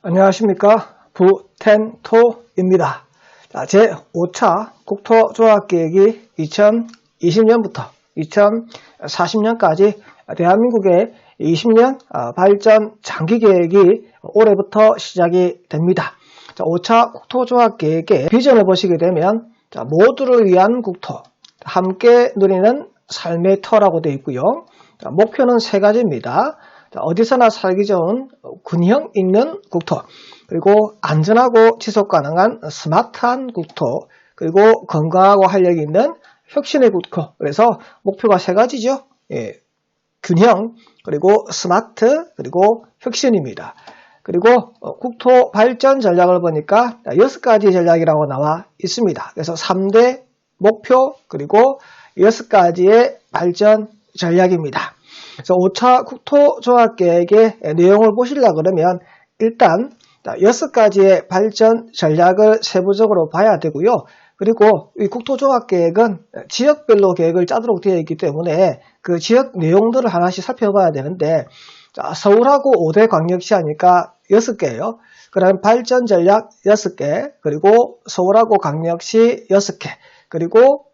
안녕하십니까. 부텐토입니다. 제5차 국토조합계획이 2020년부터 2040년까지 대한민국의 20년 발전 장기계획이 올해부터 시작이 됩니다. 5차 국토조합계획의 비전을 보시게 되면 모두를 위한 국토, 함께 누리는 삶의 터라고 되어 있고요. 목표는 세 가지입니다. 어디서나 살기 좋은 균형 있는 국토, 그리고 안전하고 지속 가능한 스마트한 국토, 그리고 건강하고 활력 있는 혁신의 국토. 그래서 목표가 세 가지죠. 균형, 그리고 스마트, 그리고 혁신입니다. 그리고 국토 발전 전략을 보니까 6가지 전략이라고 나와 있습니다. 그래서 3대 목표, 그리고 6가지의 발전 전략입니다. 그래서 5차 국토조합계획의 내용을 보시려고 그러면 일단 6가지의 발전 전략을 세부적으로 봐야 되고요. 그리고 이 국토조합계획은 지역별로 계획을 짜도록 되어 있기 때문에 그 지역 내용들을 하나씩 살펴봐야 되는데, 서울하고 5대 광역시 하니까 6개예요. 그럼 발전 전략 6개, 그리고 서울하고 광역시 6개, 그리고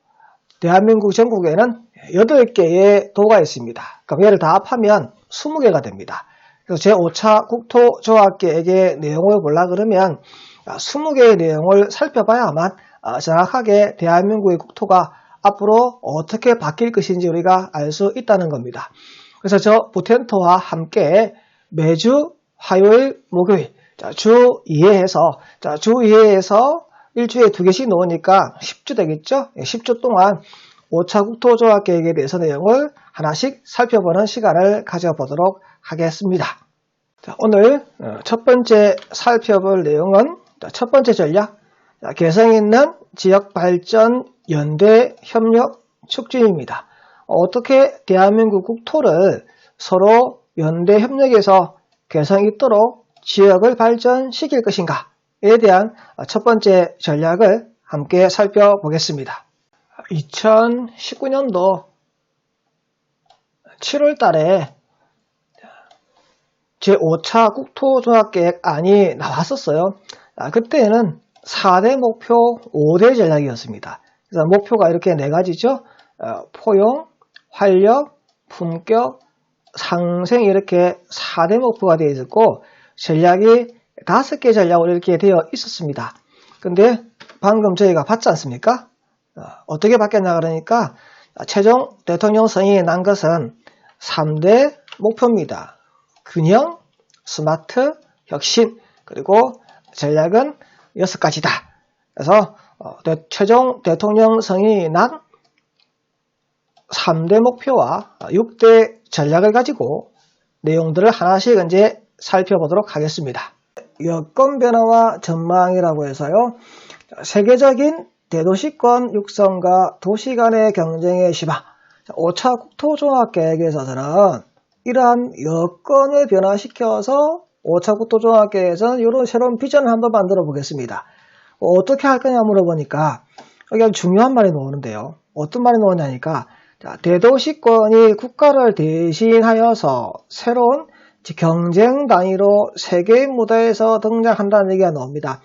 대한민국 전국에는 8개의 도가 있습니다. 그럼 얘를 다 합하면 20개가 됩니다. 그래서 제5차 국토조합계획의 내용을 보려고 그러면 20개의 내용을 살펴봐야만 정확하게 대한민국의 국토가 앞으로 어떻게 바뀔 것인지 우리가 알 수 있다는 겁니다. 그래서 저 부텐토와 함께 매주 화요일, 목요일 주 2회에서 일주일에 2개씩 놓으니까 10주 되겠죠? 10주 동안 5차 국토조합계획에 대해서 내용을 하나씩 살펴보는 시간을 가져보도록 하겠습니다. 오늘 첫 번째 살펴볼 내용은 첫 번째 전략, 개성 있는 지역발전 연대 협력 촉진입니다. 어떻게 대한민국 국토를 서로 연대 협력해서 개성 있도록 지역을 발전시킬 것인가에 대한 첫 번째 전략을 함께 살펴보겠습니다. 2019년도 7월 달에 제5차 국토조합계획안이 나왔었어요. 그때는 4대 목표 5대 전략이었습니다. 그래서 목표가 이렇게 4가지죠. 포용, 활력, 품격, 상생 이렇게 4대 목표가 되어 있었고 전략이 5개 전략으로 이렇게 되어 있었습니다. 근데 방금 저희가 봤지 않습니까? 어떻게 바뀌었나 그러니까 최종 대통령 선임이 난 것은 3대 목표입니다. 균형, 스마트, 혁신, 그리고 전략은 6가지다. 그래서 최종 대통령 선임이 난 3대 목표와 6대 전략을 가지고 내용들을 하나씩 이제 살펴보도록 하겠습니다. 여건 변화와 전망이라고 해서요. 세계적인 대도시권 육성과 도시 간의 경쟁의 시바, 5차 국토조합계획에서는 이러한 여건을 변화시켜서 5차 국토조합계획에서는 이런 새로운 비전을 한번 만들어 보겠습니다. 어떻게 할 거냐 물어보니까 여기 아주 중요한 말이 나오는데요. 어떤 말이 나오냐니까 대도시권이 국가를 대신하여서 새로운 경쟁 단위로 세계의 무대에서 등장한다는 얘기가 나옵니다.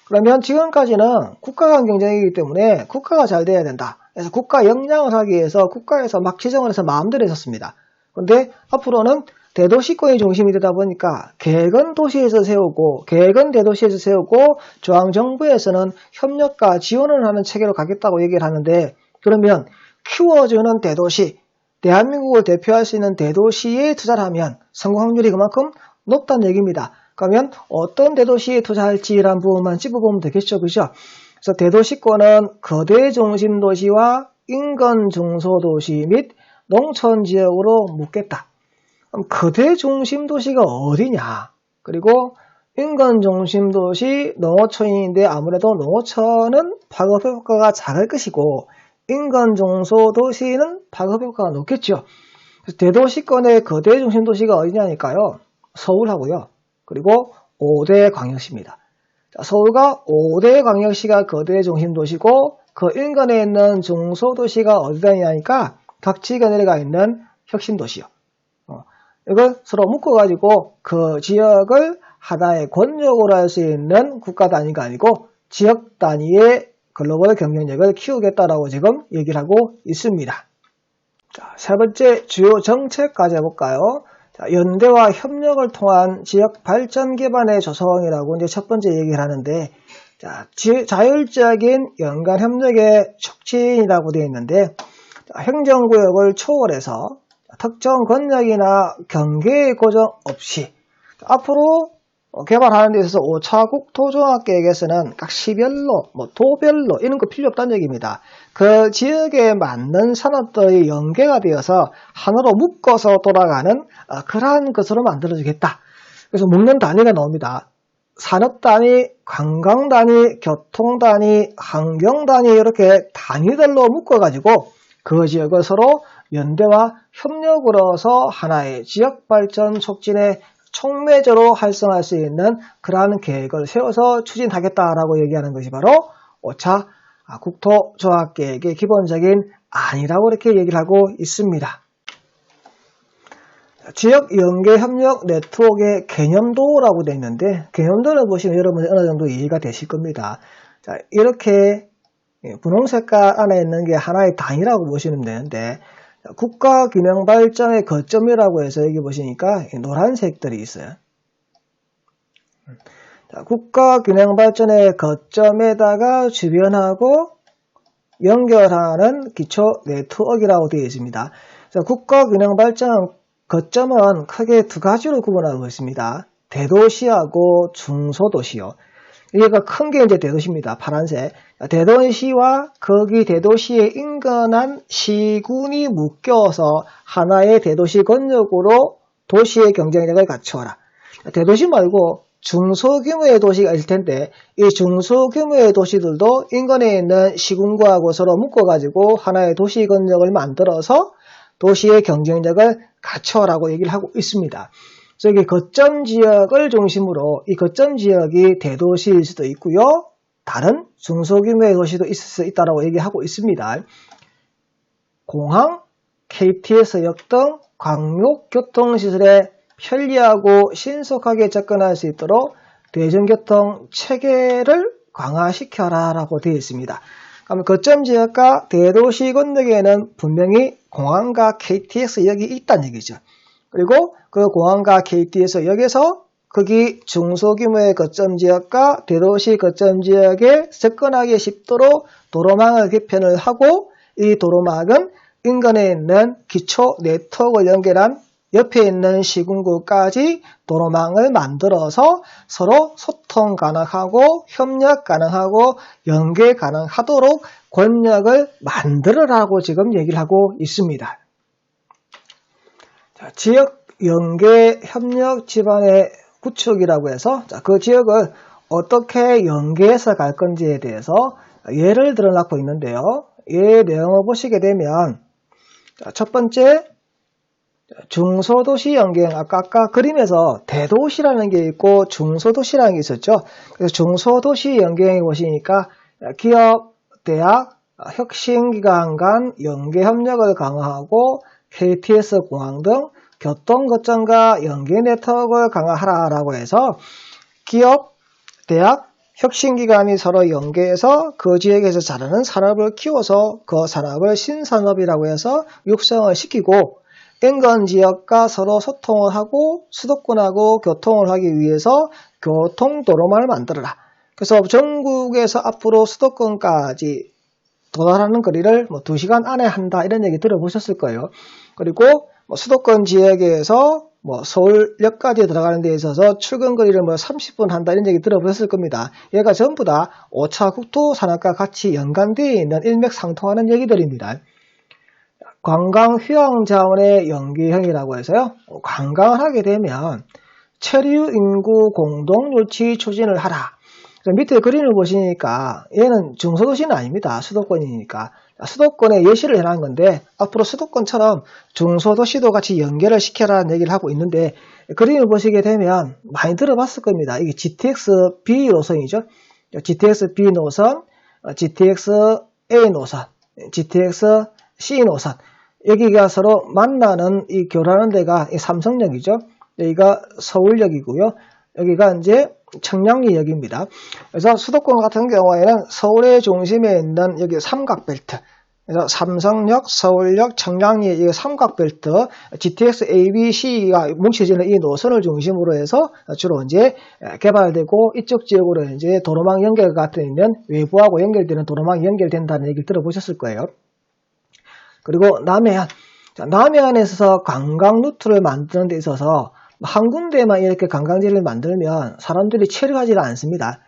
그러면 지금까지는 국가 간 경쟁이기 때문에 국가가 잘 돼야 된다. 그래서 국가 역량을 하기 위해서 국가에서 막 지정을 해서 마음대로 했었습니다. 그런데 앞으로는 대도시권이 중심이 되다 보니까 계획은 도시에서 세우고 계획은 대도시에서 세우고 중앙정부에서는 협력과 지원을 하는 체계로 가겠다고 얘기를 하는데, 그러면 키워주는 대도시, 대한민국을 대표할 수 있는 대도시에 투자를 하면 성공 확률이 그만큼 높다는 얘기입니다. 그러면 어떤 대도시에 투자할지라는 부분만 짚어보면 되겠죠. 그죠? 그래서 대도시권은 거대 중심도시와 인근 중소도시 및 농촌지역으로 묶겠다. 그럼 거대 중심도시가 어디냐? 그리고 인근 중심도시 농어촌인데 아무래도 농어촌은 파급효과가 작을 것이고 인근 중소도시는 파급효과가 높겠죠. 그래서 대도시권의 거대 중심도시가 어디냐니까요. 서울하고요. 그리고 5대 광역시입니다. 서울과 5대 광역시가 거대 중심도시고 그 인근에 있는 중소도시가 어디다냐니까 각 지역에 내려가 있는 혁신도시요. 이걸 서로 묶어가지고 그 지역을 하나의 권력으로 할 수 있는 국가 단위가 아니고 지역 단위의 글로벌 경쟁력을 키우겠다라고 지금 얘기를 하고 있습니다. 자, 세 번째 주요 정책까지 해볼까요? 자, 연대와 협력을 통한 지역 발전 기반의 조성이라고 이제 첫 번째 얘기를 하는데, 자, 자율적인 연간 협력의 촉진이라고 되어 있는데, 자, 행정구역을 초월해서 특정 권력이나 경계의 고정 없이 앞으로 개발하는 데 있어서 5차 국토종합계획에서는 각 시별로, 도별로 이런 거 필요 없다는 얘기입니다. 그 지역에 맞는 산업들이 연계가 되어서 하나로 묶어서 돌아가는 그러한 것으로 만들어주겠다. 그래서 묶는 단위가 나옵니다. 산업 단위, 관광 단위, 교통 단위, 환경 단위 이렇게 단위들로 묶어가지고 그 지역을 서로 연대와 협력으로서 하나의 지역 발전 촉진에 촉매제로 활성화할 수 있는 그러한 계획을 세워서 추진하겠다라고 얘기하는 것이 바로 5차 국토조합계획의 기본적인 안이라고 이렇게 얘기를 하고 있습니다. 지역 연계 협력 네트워크의 개념도라고 되어 있는데, 개념도를 보시면 여러분이 어느 정도 이해가 되실 겁니다. 자, 이렇게 분홍 색깔 안에 있는 게 하나의 단위라고 보시면 되는데, 국가 균형 발전의 거점이라고 해서 여기 보시니까 노란색들이 있어요. 자, 국가 균형 발전의 거점에다가 주변하고 연결하는 기초 네트워크라고 되어 있습니다. 자, 국가 균형 발전 거점은 크게 두 가지로 구분하고 있습니다. 대도시하고 중소도시요. 여기가 큰 게 이제 대도시입니다. 파란색. 대도시와 거기 대도시에 인근한 시군이 묶여서 하나의 대도시 권력으로 도시의 경쟁력을 갖추어라. 대도시 말고 중소규모의 도시가 있을 텐데, 이 중소규모의 도시들도 인근에 있는 시군구하고 서로 묶어가지고 하나의 도시 권력을 만들어서 도시의 경쟁력을 갖춰라고 얘기를 하고 있습니다. 그래서 여기 거점 지역을 중심으로 이 거점 지역이 대도시일 수도 있고요. 다른 중소규모의 도시도 있을 수 있다고 얘기하고 있습니다. 공항, KTX역 등 광역교통시설에 편리하고 신속하게 접근할 수 있도록 대중교통 체계를 강화시켜라 라고 되어 있습니다. 그럼 거점 지역과 대도시 권역에는 분명히 공항과 KTX역이 있다는 얘기죠. 그리고 그 공항과 KTX역에서 거기 중소규모의 거점 지역과 대도시 거점 지역에 접근하기 쉽도록 도로망을 개편을 하고, 이 도로망은 인근에 있는 기초 네트워크를 연결한 옆에 있는 시군구까지 도로망을 만들어서 서로 소통 가능하고 협력 가능하고 연계 가능하도록 권력을 만들으라고 지금 얘기를 하고 있습니다. 자, 지역 연계 협력 지방의 구축이라고 해서 그 지역을 어떻게 연계해서 갈 건지에 대해서 예를 들어 놓고 있는데요. 예 내용을 보시게 되면, 첫 번째 중소도시 연계, 아까 그림에서 대도시라는 게 있고 중소도시라는 게 있었죠. 그래서 중소도시 연계에 보시니까 기업, 대학, 혁신기관 간 연계 협력을 강화하고 KTX 공항 등 교통거점과 연계 네트워크를 강화하라라고 해서 기업, 대학, 혁신기관이 서로 연계해서 그 지역에서 자라는 산업을 키워서 그 산업을 신산업이라고 해서 육성을 시키고, 인근 지역과 서로 소통을 하고 수도권하고 교통을 하기 위해서 교통도로망을 만들어라. 그래서 전국에서 앞으로 수도권까지 도달하는 거리를 2시간 안에 한다, 이런 얘기 들어보셨을 거예요. 그리고 수도권 지역에서 서울역까지 들어가는 데 있어서 출근 거리를 30분 한다, 이런 얘기 들어보셨을 겁니다. 얘가 전부 다 5차 국토산업과 같이 연관되어 있는 일맥상통하는 얘기들입니다. 관광 휴양 자원의 연계형이라고 해서요. 관광을 하게 되면 체류 인구 공동 유치 추진을 하라. 밑에 그림을 보시니까 얘는 중소도시는 아닙니다. 수도권이니까. 수도권에 예시를 해놓은 건데, 앞으로 수도권처럼 중소도시도 같이 연계를 시켜라는 얘기를 하고 있는데, 그림을 보시게 되면 많이 들어봤을 겁니다. 이게 GTX-B 노선이죠. GTX-B 노선, GTX-A 노선, GTX-C 노선. 여기가 서로 만나는 이 교류하는 데가 삼성역이죠. 여기가 서울역이고요. 여기가 이제 청량리역입니다. 그래서 수도권 같은 경우에는 서울의 중심에 있는 여기 삼각벨트, 그래서 삼성역, 서울역, 청량리 이 삼각벨트, GTX A, B, C가 뭉쳐지는 이 노선을 중심으로 해서 주로 이제 개발되고 이쪽 지역으로 이제 도로망 연결 같은 있는 외부하고 연결되는 도로망이 연결된다는 얘기를 들어보셨을 거예요. 그리고 남해안. 자, 남해안에서 관광 루트를 만드는 데 있어서 한 군데만 이렇게 관광지를 만들면 사람들이 체류하지가 않습니다.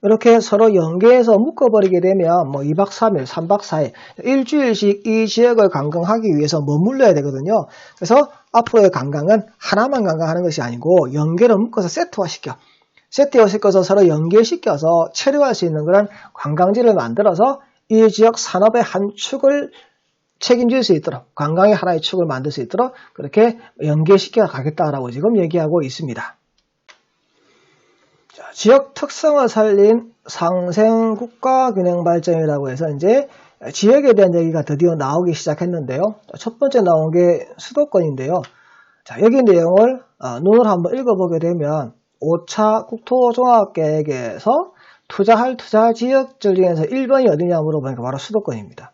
이렇게 서로 연계해서 묶어버리게 되면 뭐 2박 3일, 3박 4일, 일주일씩 이 지역을 관광하기 위해서 머물러야 되거든요. 그래서 앞으로의 관광은 하나만 관광하는 것이 아니고 연계를 묶어서 세트화시켜서 서로 연계시켜서 체류할 수 있는 그런 관광지를 만들어서 이 지역 산업의 한 축을 책임질 수 있도록, 관광의 하나의 축을 만들 수 있도록 그렇게 연계시켜 가겠다라고 지금 얘기하고 있습니다. 자, 지역 특성을 살린 상생 국가균형발전이라고 해서 이제 지역에 대한 얘기가 드디어 나오기 시작했는데요. 첫 번째 나온 게 수도권인데요. 자, 여기 내용을 눈을 한번 읽어보게 되면 5차 국토종합계획에서 투자할 투자 지역들 중에서 1번이 어디냐 물어보니까 바로 수도권입니다.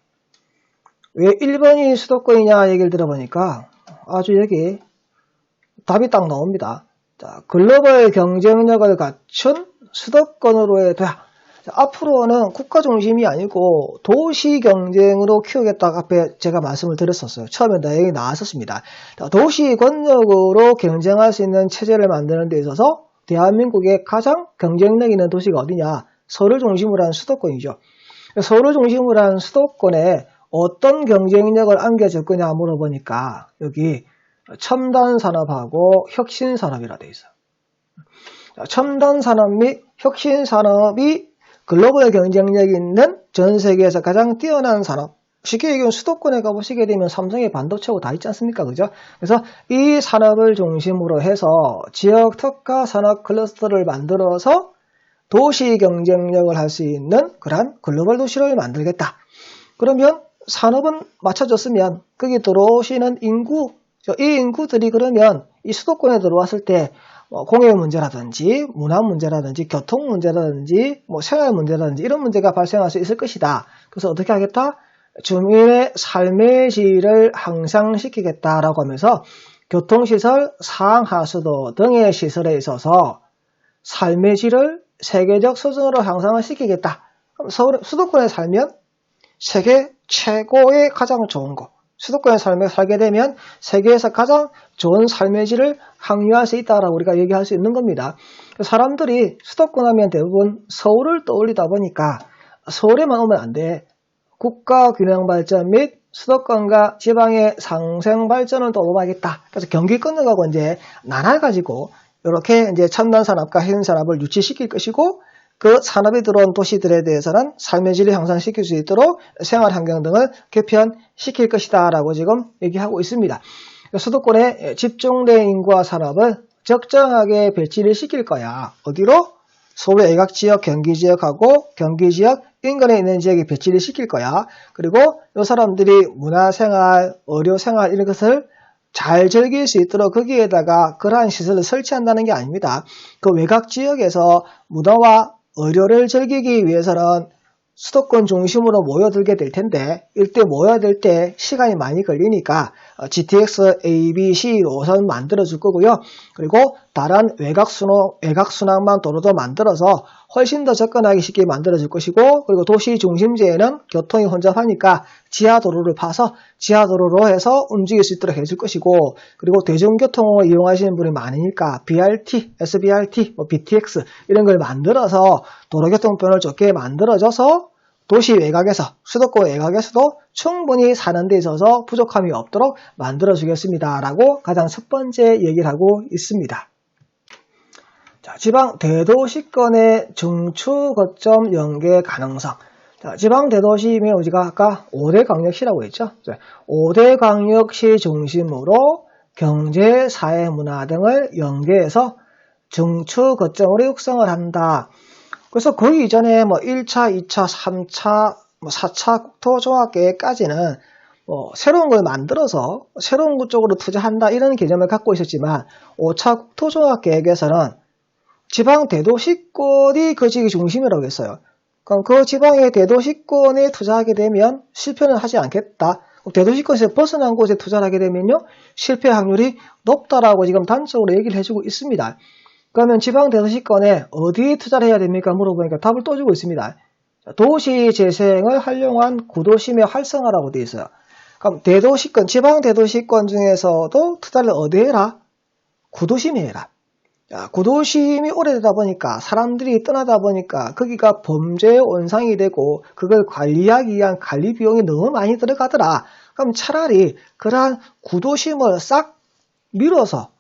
왜 1번이 수도권이냐 얘기를 들어보니까 아주 여기 답이 딱 나옵니다. 자, 글로벌 경쟁력을 갖춘 수도권으로의 도약. 자, 앞으로는 국가 중심이 아니고 도시 경쟁으로 키우겠다고 앞에 제가 말씀을 드렸었어요. 처음에 내용이 나왔었습니다. 자, 도시 권력으로 경쟁할 수 있는 체제를 만드는 데 있어서 대한민국의 가장 경쟁력 있는 도시가 어디냐? 서울을 중심으로 한 수도권이죠. 서울을 중심으로 한 수도권에 어떤 경쟁력을 안겨줄 거냐 물어보니까 여기 첨단 산업하고 혁신 산업이라 돼 있어요. 첨단 산업 및 혁신 산업이 글로벌 경쟁력이 있는 전 세계에서 가장 뛰어난 산업. 쉽게 얘기하면 수도권에 가보시게 되면 삼성의 반도체고 다 있지 않습니까? 그죠? 그래서 이 산업을 중심으로 해서 지역 특화 산업 클러스터를 만들어서 도시 경쟁력을 할 수 있는 그러한 글로벌 도시를 만들겠다. 그러면 산업은 맞춰졌으면 거기 들어오시는 인구, 이 인구들이 그러면 이 수도권에 들어왔을 때 공해 문제라든지 문화 문제라든지 교통 문제라든지 생활 문제라든지 이런 문제가 발생할 수 있을 것이다. 그래서 어떻게 하겠다? 주민의 삶의 질을 향상시키겠다라고 하면서 교통시설, 상하수도 등의 시설에 있어서 삶의 질을 세계적 수준으로 향상을 시키겠다. 그럼 수도권에 살면 세계 최고의 가장 좋은 곳, 수도권에 살게 되면 세계에서 가장 좋은 삶의 질을 향유할 수 있다라고 우리가 얘기할 수 있는 겁니다. 사람들이 수도권 하면 대부분 서울을 떠올리다 보니까 서울에만 오면 안 돼. 국가 균형 발전 및 수도권과 지방의 상생 발전을 도모하겠다. 그래서 경기권하고 이제 나눠가지고 이렇게 이제 첨단 산업과 혁신 산업을 유치시킬 것이고 그 산업이 들어온 도시들에 대해서는 삶의 질을 향상시킬 수 있도록 생활 환경 등을 개편시킬 것이다 라고 지금 얘기하고 있습니다. 수도권에 집중된 인구와 산업을 적정하게 배치를 시킬 거야. 어디로? 서울 외곽지역, 경기지역하고 경기지역 인근에 있는 지역에 배치를 시킬 거야. 그리고 이 사람들이 문화생활, 의료생활 이런 것을 잘 즐길 수 있도록 거기에다가 그러한 시설을 설치한다는 게 아닙니다. 그 외곽지역에서 문화와 의료를 즐기기 위해서는 수도권 중심으로 모여들게 될 텐데 이때 모여들 때 시간이 많이 걸리니까 GTX A, B, C 노선 만들어 줄 거고요. 그리고 다른 외곽순환만 도로도 만들어서 훨씬 더 접근하기 쉽게 만들어 줄 것이고 그리고 도시 중심지에는 교통이 혼잡하니까 지하도로를 파서 지하도로로 해서 움직일 수 있도록 해줄 것이고 그리고 대중교통을 이용하시는 분이 많으니까 BRT, SBRT, BTX 이런 걸 만들어서 도로교통편을 좋게 만들어줘서 도시 외곽에서 수도권 외곽에서도 충분히 사는 데 있어서 부족함이 없도록 만들어주겠습니다. 라고 가장 첫 번째 얘기를 하고 있습니다. 자, 지방 대도시권의 중추 거점 연계 가능성. 자, 지방 대도시면 우리가 아까 5대 광역시라고 했죠. 5대 광역시 중심으로 경제, 사회, 문화 등을 연계해서 중추 거점으로 육성을 한다. 그래서 그 이전에 1차, 2차, 3차, 4차 국토종합계획까지는 새로운 걸 만들어서 새로운 것 쪽으로 투자한다 이런 개념을 갖고 있었지만 5차 국토종합계획에서는 지방 대도시권이 그 지역의 중심이라고 했어요. 그럼 그 지방의 대도시권에 투자하게 되면 실패는 하지 않겠다. 대도시권에서 벗어난 곳에 투자를 하게 되면요, 실패 확률이 높다라고 지금 단적으로 얘기를 해주고 있습니다. 그러면 지방 대도시권에 어디에 투자를 해야 됩니까? 물어보니까 답을 또 주고 있습니다. 도시 재생을 활용한 구도심의 활성화라고 되어 있어요. 그럼 대도시권, 지방 대도시권 중에서도 투자를 어디에 해라? 구도심에 해라. 구도심이 오래되다 보니까 사람들이 떠나다 보니까 거기가 범죄의 온상이 되고 그걸 관리하기 위한 관리 비용이 너무 많이 들어가더라. 그럼 차라리 그러한 구도심을 싹 밀어서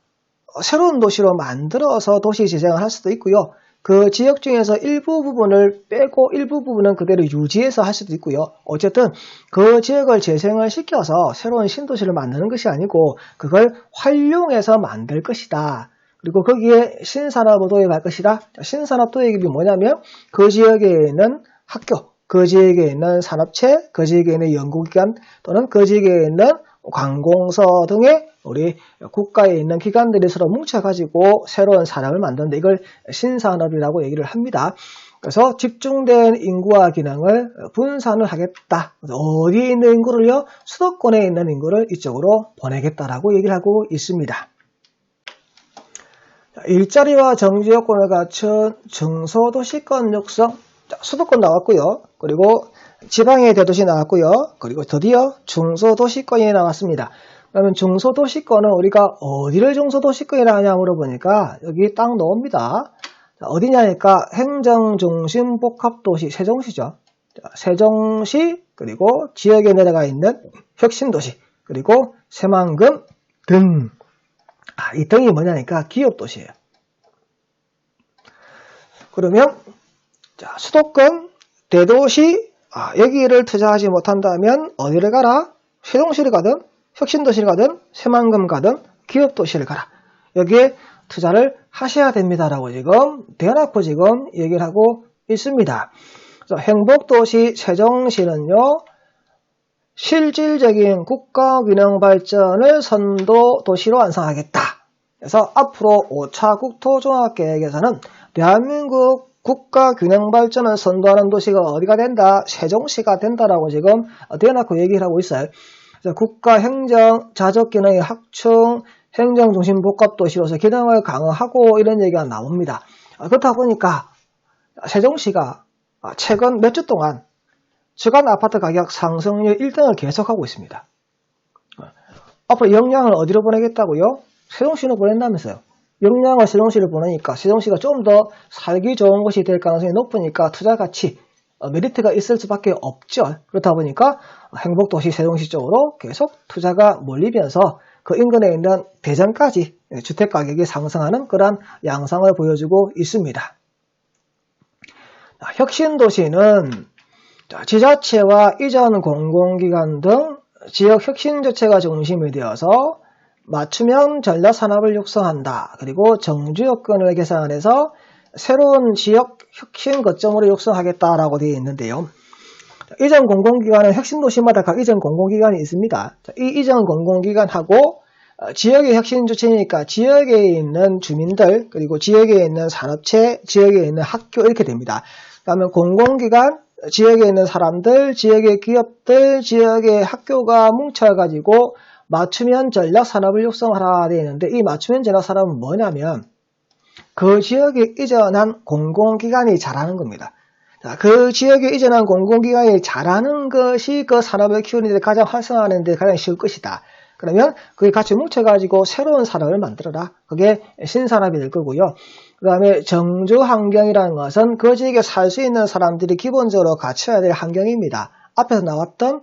새로운 도시로 만들어서 도시 재생을 할 수도 있고요. 그 지역 중에서 일부 부분을 빼고 일부 부분은 그대로 유지해서 할 수도 있고요. 어쨌든 그 지역을 재생을 시켜서 새로운 신도시를 만드는 것이 아니고 그걸 활용해서 만들 것이다. 그리고 거기에 신산업을 도입할 것이다. 신산업 도입이 뭐냐면 그 지역에 있는 학교, 그 지역에 있는 산업체, 그 지역에 있는 연구기관 또는 그 지역에 있는 관공서 등의 우리 국가에 있는 기관들이 서로 뭉쳐가지고 새로운 산업을 만드는데 이걸 신산업이라고 얘기를 합니다. 그래서 집중된 인구와 기능을 분산을 하겠다. 어디에 있는 인구를요? 수도권에 있는 인구를 이쪽으로 보내겠다라고 얘기를 하고 있습니다. 일자리와 정지 요건을 갖춘 중소도시권 육성, 수도권 나왔고요. 그리고 지방의 대도시 나왔고요. 그리고 드디어 중소도시권이 나왔습니다. 그러면 중소도시권은 우리가 어디를 중소도시권이라 하냐 물어보니까 여기 딱 나옵니다. 어디냐니까 행정중심복합도시 세종시죠. 세종시 그리고 지역에 내려가 있는 혁신도시 그리고 새만금 등. 이 등이 뭐냐니까 기업도시예요. 그러면 수도권, 대도시 여기를 투자하지 못한다면 어디를 가라? 세종시를 가든 혁신도시를 가든 새만금 가든 기업도시를 가라. 여기에 투자를 하셔야 됩니다라고 지금 대놓고 지금 얘기를 하고 있습니다. 그래서 행복도시 세종시는요. 실질적인 국가균형 발전을 선도 도시로 완성하겠다. 그래서 앞으로 5차 국토종합계획에서는 대한민국 국가균형 발전을 선도하는 도시가 어디가 된다? 세종시가 된다라고 지금 대놓고 얘기를 하고 있어요. 그래서 국가행정 자적기능의 확충, 행정중심 복합도시로서 기능을 강화하고 이런 얘기가 나옵니다. 그렇다 보니까 세종시가 최근 몇 주 동안 주간 아파트 가격 상승률 1등을 계속하고 있습니다. 앞으로 역량을 어디로 보내겠다고요? 세종시로 보낸다면서요. 역량을 세종시를 보내니까 세종시가 좀 더 살기 좋은 곳이 될 가능성이 높으니까 투자 가치, 메리트가 있을 수밖에 없죠. 그렇다 보니까 행복도시 세종시 쪽으로 계속 투자가 몰리면서 그 인근에 있는 대전까지 주택가격이 상승하는 그런 양상을 보여주고 있습니다. 혁신도시는 지자체와 이전 공공기관 등 지역 혁신 조치가 중심이 되어서 맞춤형 전략 산업을 육성한다. 그리고 정주 여건을 개선해서 새로운 지역 혁신 거점으로 육성하겠다라고 되어 있는데요. 이전 공공기관은 혁신도시마다 각 이전 공공기관이 있습니다. 이 이전 공공기관하고 지역의 혁신 조치니까 지역에 있는 주민들 그리고 지역에 있는 산업체, 지역에 있는 학교 이렇게 됩니다. 그러면 공공기관, 지역에 있는 사람들, 지역의 기업들, 지역의 학교가 뭉쳐가지고 맞춤형 전략 산업을 육성하라 되어 있는데 이 맞춤형 전략 산업은 뭐냐면 그 지역에 이전한 공공기관이 잘하는 겁니다. 그 지역에 이전한 공공기관이 잘하는 것이 그 산업을 키우는 데 가장 활성화하는 데 가장 쉬울 것이다. 그러면 그게 같이 뭉쳐가지고 새로운 산업을 만들어라. 그게 신산업이 될 거고요. 그 다음에 정주 환경이라는 것은 그 지역에 살 수 있는 사람들이 기본적으로 갖춰야 될 환경입니다. 앞에서 나왔던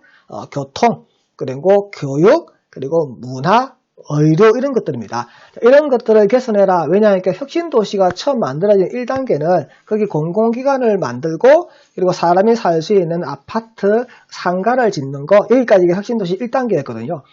교통, 그리고 교육, 그리고 문화, 의료 이런 것들입니다. 이런 것들을 개선해라. 왜냐하면 혁신도시가 처음 만들어진 1단계는 거기 공공기관을 만들고 그리고 사람이 살 수 있는 아파트, 상가를 짓는 거 여기까지가 혁신도시 1단계였거든요.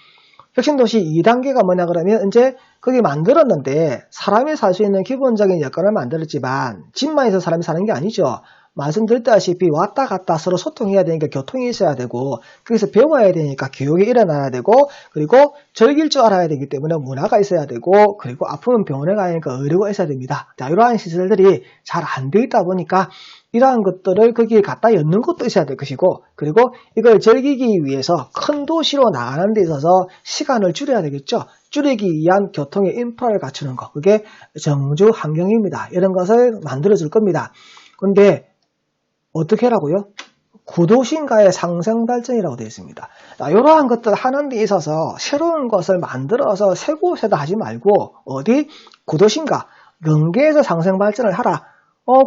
혁신도시 2단계가 뭐냐 그러면 이제 거기 만들었는데 사람이 살 수 있는 기본적인 여건을 만들었지만 집만 있어서 사람이 사는 게 아니죠. 말씀드렸다시피 왔다 갔다 서로 소통해야 되니까 교통이 있어야 되고, 거기서 배워야 되니까 교육이 일어나야 되고, 그리고 즐길 줄 알아야 되기 때문에 문화가 있어야 되고, 그리고 아프면 병원에 가니까 의료가 있어야 됩니다. 자, 이러한 시설들이 잘 안 돼 있다 보니까 이러한 것들을 거기에 갖다 엮는 것도 있어야 될 것이고, 그리고 이걸 즐기기 위해서 큰 도시로 나가는 데 있어서 시간을 줄여야 되겠죠. 줄이기 위한 교통의 인프라를 갖추는 것, 그게 정주 환경입니다. 이런 것을 만들어 줄 겁니다. 근데 어떻게 하라고요? 구도심가의 상생 발전이라고 되어 있습니다. 이러한 것들 하는 데 있어서 새로운 것을 만들어서 새 곳에다 하지 말고 어디? 구도심가, 경계에서 상생 발전을 하라.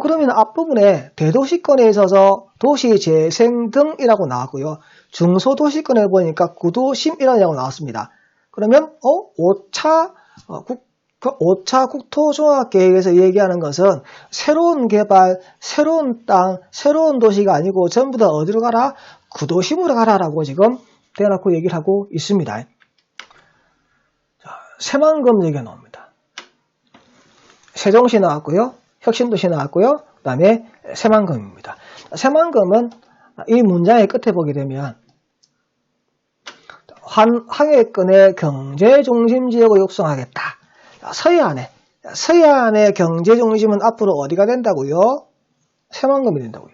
그러면 앞부분에 대도시권에 있어서 도시재생 등이라고 나왔고요. 중소도시권에 보니까 구도심이라고 나왔습니다. 그러면 5차 국토종합계획에서 얘기하는 것은 새로운 개발, 새로운 땅, 새로운 도시가 아니고 전부 다 어디로 가라? 구도심으로 가라라고 지금 대놓고 얘기를 하고 있습니다. 자, 새만금 얘기가 나옵니다. 세종시 나왔고요. 혁신도시 나왔고요. 그 다음에 새만금입니다. 새만금은 이 문장의 끝에 보게 되면 황해권의 경제중심지역을 육성하겠다. 서해안의 경제중심은 앞으로 어디가 된다고요? 새만금이 된다고요.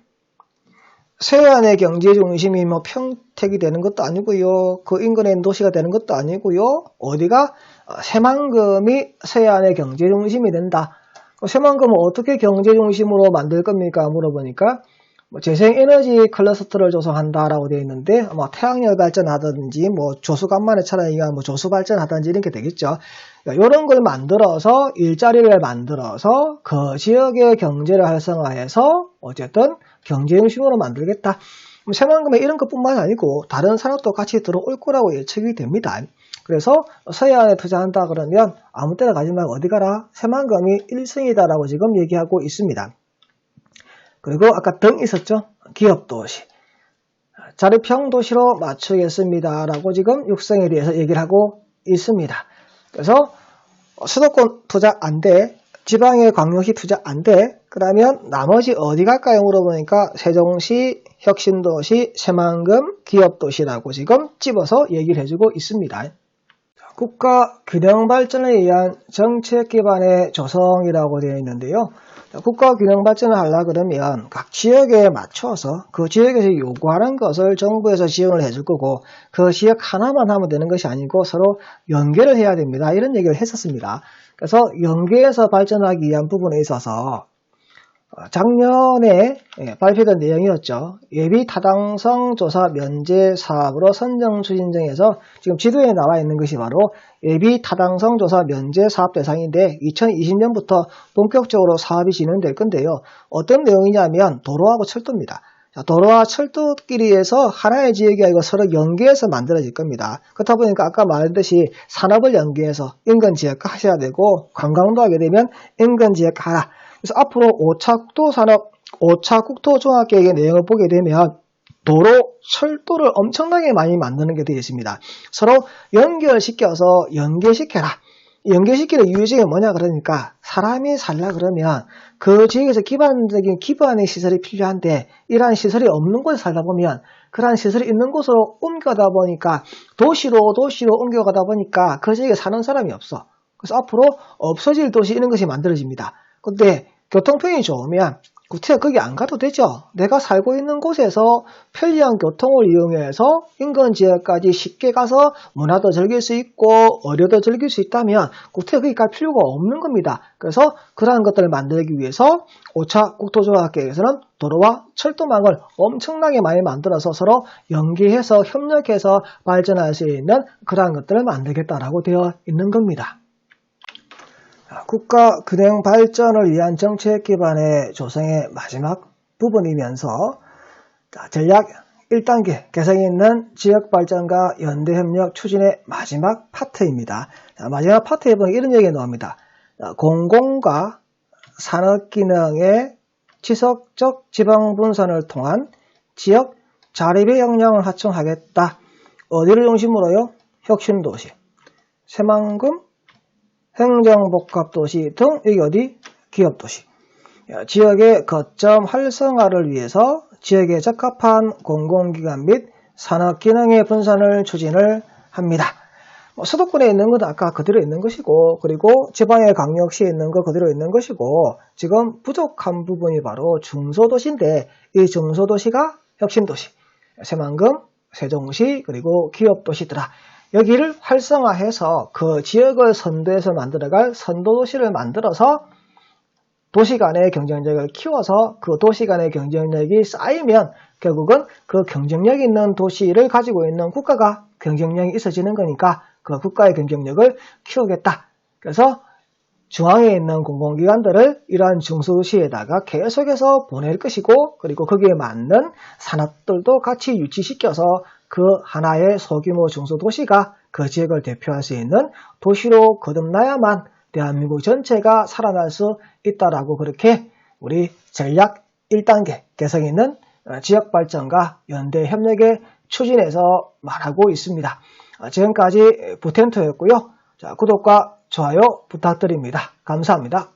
서해안의 경제중심이 뭐 평택이 되는 것도 아니고요. 그 인근의 도시가 되는 것도 아니고요. 어디가? 새만금이 서해안의 경제중심이 된다. 새만금은 어떻게 경제중심으로 만들 겁니까? 물어보니까 재생에너지 클러스터를 조성한다라고 되어 있는데, 태양열 발전하든지, 조수간만의 차량이가 조수 발전하든지 이런 게 되겠죠. 이런 걸 만들어서 일자리를 만들어서 그 지역의 경제를 활성화해서 어쨌든 경제중심으로 만들겠다. 새만금에 이런 것뿐만 아니고 다른 산업도 같이 들어올 거라고 예측이 됩니다. 그래서 서해안에 투자한다 그러면 아무 때나 가지 말고 어디 가라? 새만금이 1승이다라고 지금 얘기하고 있습니다. 그리고 아까 등 있었죠? 기업도시. 자립형 도시로 맞추겠습니다. 라고 지금 육성에 대해서 얘기를 하고 있습니다. 그래서 수도권 투자 안 돼. 지방의 광역시 투자 안 돼. 그러면 나머지 어디 갈까요? 물어보니까 세종시, 혁신도시, 새만금, 기업도시라고 지금 집어서 얘기를 해주고 있습니다. 국가 균형 발전에 의한 정책 기반의 조성이라고 되어 있는데요. 국가 균형 발전을 하려고 그러면 각 지역에 맞춰서 그 지역에서 요구하는 것을 정부에서 지원을 해줄 거고, 그 지역 하나만 하면 되는 것이 아니고 서로 연계를 해야 됩니다. 이런 얘기를 했었습니다. 그래서 연계해서 발전하기 위한 부분에 있어서 작년에 발표된 내용이었죠. 예비 타당성 조사 면제 사업으로 선정 추진중에서 지금 지도에 나와 있는 것이 바로 예비 타당성 조사 면제 사업 대상인데 2020년부터 본격적으로 사업이 진행될 건데요. 어떤 내용이냐면 도로하고 철도입니다. 도로와 철도끼리에서 하나의 지역이 아니고 서로 연계해서 만들어질 겁니다. 그렇다 보니까 아까 말했듯이 산업을 연계해서 인근 지역화 하셔야 되고, 관광도 하게 되면 인근 지역화 하라. 그래서 앞으로 5차 국토종합계획의 내용을 보게 되면 도로, 철도를 엄청나게 많이 만드는 게 되어 있습니다. 서로 연결시켜서 연계시켜라. 연계시키는 이유 중에 뭐냐 그러니까 사람이 살라 그러면 그 지역에서 기반적인 기반의 시설이 필요한데 이러한 시설이 없는 곳에 살다 보면 그러한 시설이 있는 곳으로 옮겨가다 보니까 도시로 옮겨가다 보니까 그 지역에 사는 사람이 없어. 그래서 앞으로 없어질 도시 이런 것이 만들어집니다. 근데 교통편이 좋으면 구태여 거기 안 가도 되죠. 내가 살고 있는 곳에서 편리한 교통을 이용해서 인근 지역까지 쉽게 가서 문화도 즐길 수 있고 의료도 즐길 수 있다면 구태여 거기 갈 필요가 없는 겁니다. 그래서 그러한 것들을 만들기 위해서 5차 국토종합계획에서는 도로와 철도망을 엄청나게 많이 만들어서 서로 연계해서 협력해서 발전할 수 있는 그러한 것들을 만들겠다라고 되어 있는 겁니다. 국가 균형 발전을 위한 정책 기반의 조성의 마지막 부분이면서 전략 1단계 개성이 있는 지역 발전과 연대 협력 추진의 마지막 파트입니다. 마지막 파트에 보면 이런 얘기가 나옵니다. 공공과 산업 기능의 지속적 지방 분산을 통한 지역 자립의 역량을 확충하겠다. 어디를 중심으로요? 혁신도시, 새만금, 행정복합도시 등 여기 어디? 기업도시. 지역의 거점 활성화를 위해서 지역에 적합한 공공기관 및 산업기능의 분산을 추진을 합니다. 수도권에 있는 것도 아까 그대로 있는 것이고, 그리고 지방의 광역시에 있는 거 그대로 있는 것이고, 지금 부족한 부분이 바로 중소도시인데, 이 중소도시가 혁신도시, 새만금, 세종시, 그리고 기업도시더라. 여기를 활성화해서 그 지역을 선도해서 만들어갈 선도도시를 만들어서 도시 간의 경쟁력을 키워서 그 도시 간의 경쟁력이 쌓이면 결국은 그 경쟁력 있는 도시를 가지고 있는 국가가 경쟁력이 있어지는 거니까 그 국가의 경쟁력을 키우겠다. 그래서 중앙에 있는 공공기관들을 이러한 중소도시에다가 계속해서 보낼 것이고, 그리고 거기에 맞는 산업들도 같이 유치시켜서 그 하나의 소규모 중소도시가 그 지역을 대표할 수 있는 도시로 거듭나야만 대한민국 전체가 살아날 수 있다라고 그렇게 우리 전략 1단계 개성 있는 지역발전과 연대협력의 추진에서 말하고 있습니다. 지금까지 부텐토였고요. 자, 구독과 좋아요 부탁드립니다. 감사합니다.